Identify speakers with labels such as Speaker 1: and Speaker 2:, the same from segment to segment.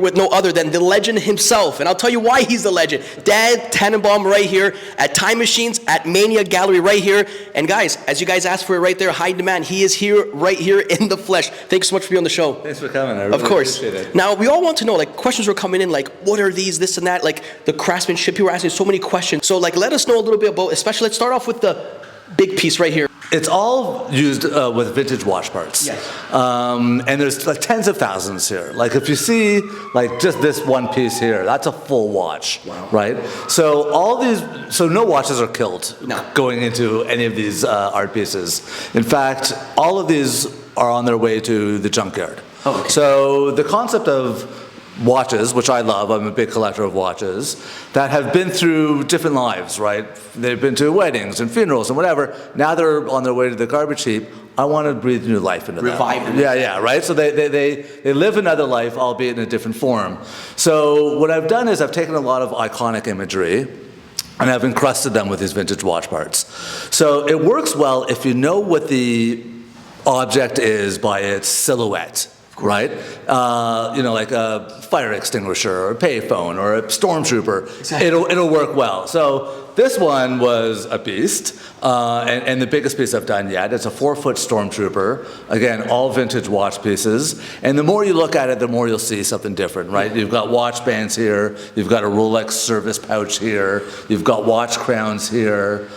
Speaker 1: with no other than the legend himself, and I'll tell you why he's the legend. Dan Tanenbaum right here at Time Machines at Mania Gallery right here. And guys, as you guys asked for it right there, high demand, he is here right here in the flesh. Thanks so much for being on the show.
Speaker 2: Thanks for coming. I really
Speaker 1: of course.
Speaker 2: Appreciate it.
Speaker 1: Now we all want to know, like, questions were coming in, like, what are these, this and that, like the craftsmanship. People were asking so many questions. So like, let us know a little bit about, especially, let's start off with the big piece right here.
Speaker 2: It's all used with vintage watch parts.
Speaker 1: Yes.
Speaker 2: And there's like tens of thousands here. Like if you see like just this one piece here, that's a full watch,
Speaker 1: wow.
Speaker 2: Right? So all these, so no watches are killed
Speaker 1: no.
Speaker 2: going into any of these art pieces. In fact, all of these are on their way to the junkyard.
Speaker 1: Oh, okay.
Speaker 2: So the concept of watches, which I love, I'm a big collector of watches, that have been through different lives, right? They've been to weddings and funerals and whatever. Now they're on their way to the garbage heap. I want to breathe new life into them.
Speaker 1: Revive them.
Speaker 2: Yeah, right? So they live another life, albeit in a different form. So what I've done is I've taken a lot of iconic imagery and I've encrusted them with these vintage watch parts. So it works well if you know what the object is by its silhouette. Right? You know, like a fire extinguisher or a payphone or a stormtrooper. Exactly. It'll work well. So this one was a beast, and the biggest piece I've done yet. It's a 4-foot stormtrooper. Again, all vintage watch pieces. And the more you look at it, the more you'll see something different, right? You've got watch bands here. You've got a Rolex service pouch here. You've got watch crowns here.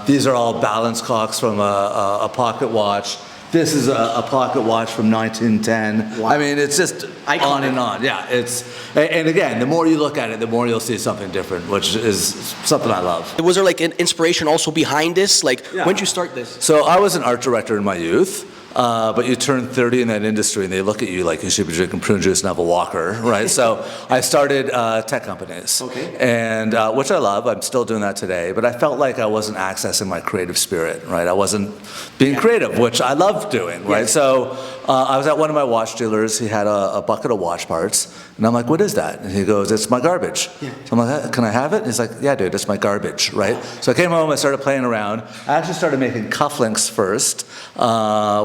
Speaker 2: These are all balance cocks from a pocket watch. This is a pocket watch from 1910. Wow. I mean, it's just iconic. On and on. Yeah, and again, the more you look at it, the more you'll see something different, which is something I love.
Speaker 1: Was there like an inspiration also behind this? Like, yeah. When did you start this?
Speaker 2: So I was an art director in my youth. But you turn 30 in that industry and they look at you like you should be drinking prune juice and have a walker, right? So I started tech companies,
Speaker 1: okay.
Speaker 2: And which I love. I'm still doing that today. But I felt like I wasn't accessing my creative spirit, right? I wasn't being creative, which I love doing, right? Yes. So I was at one of my watch dealers. He had a bucket of watch parts. And I'm like, what is that? And he goes, it's my garbage. Yeah. So I'm like, can I have it? And he's like, yeah, dude, it's my garbage, right? So I came home, I started playing around. I actually started making cufflinks first,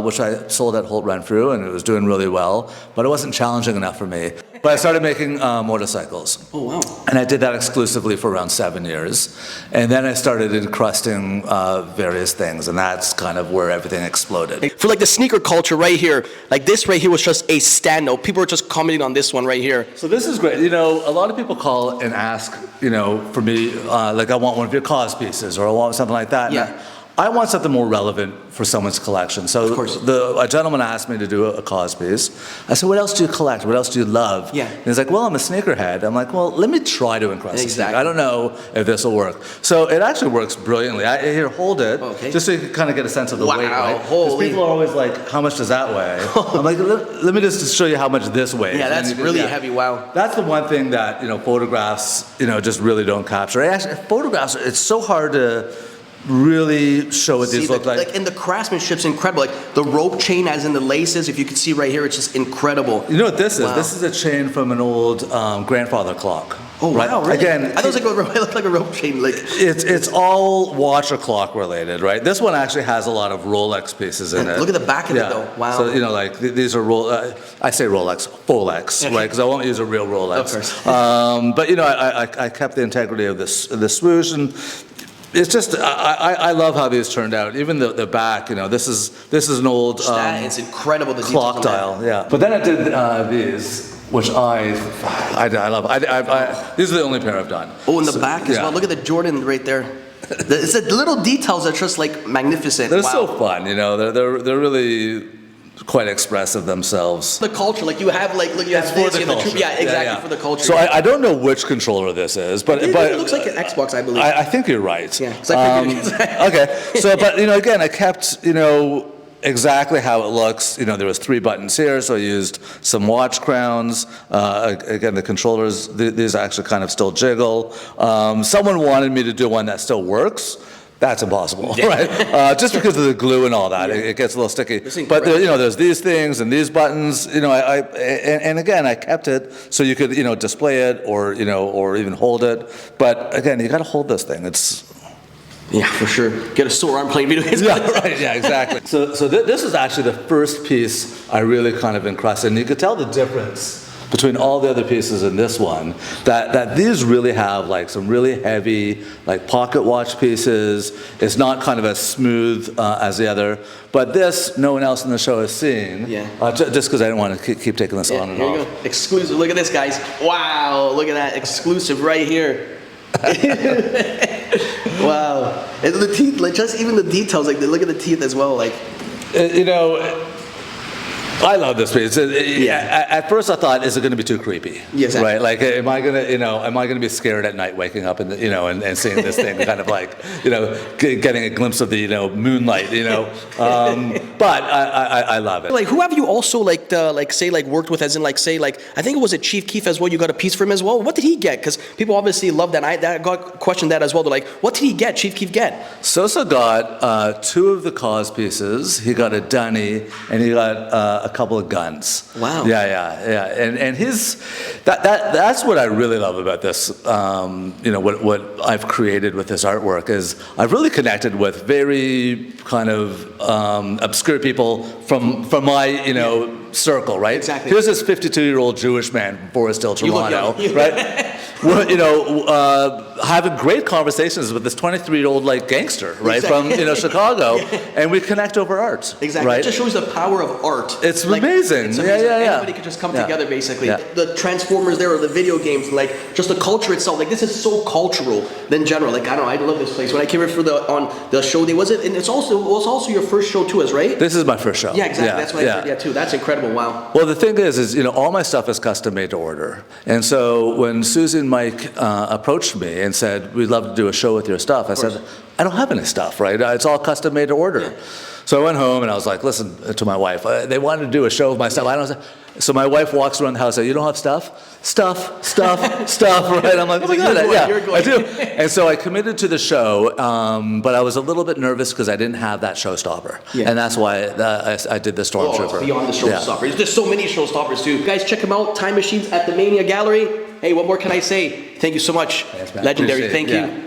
Speaker 2: which I sold at Holt Renfrew, and it was doing really well, but it wasn't challenging enough for me. But I started making motorcycles.
Speaker 1: Oh, wow.
Speaker 2: And I did that exclusively for around 7 years. And then I started encrusting various things, and that's kind of where everything exploded.
Speaker 1: For like the sneaker culture right here, like this right here was just a standout. People were just commenting on this one right here.
Speaker 2: So this is great. You know, a lot of people call and ask, you know, for me, like I want one of your cause pieces, or I want something like that.
Speaker 1: Yeah.
Speaker 2: I want something more relevant for someone's collection. So a gentleman asked me to do a cause piece. I said, what else do you collect? What else do you love?
Speaker 1: Yeah.
Speaker 2: And he's like, well, I'm a sneakerhead. I'm like, well, let me try to encrust a sneaker. I don't know if this will work. So it actually works brilliantly. Here, hold it, just so you can kind of get a sense of the weight, right? Because people are always like, how much does that weigh? I'm like, let me just show you how much this weighs.
Speaker 1: Yeah, that's really heavy, wow.
Speaker 2: That's the one thing that, you know, photographs, you know, just really don't capture. Actually, photographs, it's so hard to really show what these look like.
Speaker 1: Like, and the craftsmanship's incredible. Like the rope chain, as in the laces, if you can see right here, it's just incredible.
Speaker 2: You know what this is? This is a chain from an old grandfather clock.
Speaker 1: Oh,
Speaker 2: right?
Speaker 1: Wow, really?
Speaker 2: Again,
Speaker 1: I thought it looked like a rope chain. Like
Speaker 2: it's all watch or clock related, right? This one actually has a lot of Rolex pieces in it.
Speaker 1: Look at the back of it, though. Wow.
Speaker 2: So, you know, like these are I say Rolex, Folex, right? Because I won't use a real Rolex. Of course. But you know, I kept the integrity of the swoosh, and it's just I love how these turned out. Even the back, you know, this is an old
Speaker 1: it's incredible, the
Speaker 2: clock dial, yeah. But then I did these, which I love. These are the only pair I've done.
Speaker 1: Oh, in the back as well. Look at the Jordan right there. It's the little details that are just like magnificent.
Speaker 2: They're so fun, you know. They're really quite expressive themselves.
Speaker 1: The culture, like you have this, exactly, for the culture.
Speaker 2: So I don't know which controller this is, but
Speaker 1: it looks like an Xbox, I believe.
Speaker 2: I think you're right.
Speaker 1: Yeah.
Speaker 2: Okay. So, but you know, again, I kept, you know, exactly how it looks. You know, there was 3 buttons here, so I used some watch crowns. Again, the controllers, these actually kind of still jiggle. Someone wanted me to do one that still works. That's impossible, right? Just because of the glue and all that, it gets a little sticky. But you know, there's these things and these buttons. You know, and again, I kept it so you could, you know, display it or, you know, or even hold it. But again, you got to hold this thing.
Speaker 1: Yeah, for sure. Get a sore arm playing video games.
Speaker 2: Yeah, right. Yeah, exactly. So this is actually the first piece I really kind of encrusted, and you could tell the difference between all the other pieces in this one, that these really have like some really heavy like pocket watch pieces. It's not kind of as smooth as the other, but this no one else in the show has seen.
Speaker 1: Yeah.
Speaker 2: Just because I didn't want to keep taking this on and
Speaker 1: Here you
Speaker 2: off.
Speaker 1: go. Exclusive. Look at this, guys. Wow. Look at that. Exclusive right here. Wow. And the teeth, like just even the details, like look at the teeth as well. Like,
Speaker 2: You know, I love this piece. At first, I thought, is it going to be too creepy?
Speaker 1: Yeah, exactly.
Speaker 2: Right? Like, am I going to be scared at night, waking up and and seeing this thing, kind of like, getting a glimpse of the moonlight, But I love it.
Speaker 1: like who have you also worked with, as in I think it was Chief Keef as well. You got a piece for him as well. What did he get? Because people obviously love that. I got questioned that as well. They're like, what did he get? Chief Keef get?
Speaker 2: Sosa got 2 of the cause pieces. He got a dunny, and he got a couple of guns.
Speaker 1: Wow.
Speaker 2: Yeah. And that's what I really love about this. What I've created with this artwork is I've really connected with very kind of obscure people from my circle, right?
Speaker 1: Exactly.
Speaker 2: Here's this 52-year-old Jewish man from Forest Hill,
Speaker 1: You look
Speaker 2: Toronto,
Speaker 1: young.
Speaker 2: right? Having great conversations with this 23-year-old gangster, right,
Speaker 1: Exactly.
Speaker 2: from Chicago, and we connect over art.
Speaker 1: Exactly.
Speaker 2: Right?
Speaker 1: It just shows the power of art.
Speaker 2: It's amazing.
Speaker 1: It's
Speaker 2: Yeah,
Speaker 1: amazing.
Speaker 2: yeah.
Speaker 1: Everybody could just come
Speaker 2: Yeah.
Speaker 1: together, basically.
Speaker 2: Yeah.
Speaker 1: The Transformers there, or the video games, just the culture itself. This is so cultural in general. I don't know. I love this place. When I came here on the show day, was it? And it was also your first show too, right?
Speaker 2: This is my first show.
Speaker 1: Yeah, exactly. That's what I heard. Yeah, too. That's incredible. Wow.
Speaker 2: Well, the thing is all my stuff is custom made to order. And so when Susie and Mike approached me and said, we'd love to do a show with your stuff, I said, I don't have any stuff, right? It's all custom made to order. Yeah. So I went home and I was like, listen to my wife. They wanted to do a show of my stuff. I don't. So my wife walks around the house and says, you don't have stuff? Stuff, right? I'm like, oh my God, I do. And so I committed to the show, but I was a little bit nervous because I didn't have that showstopper. Yeah. And that's why I did the Stormtrooper.
Speaker 1: Oh, it's beyond the showstopper. Yeah. There's so many showstoppers too. Guys, check them out. Time Machines at the Mania Gallery. Hey, what more can I say? Thank you so much.
Speaker 2: Thanks,
Speaker 1: legendary. Thank you.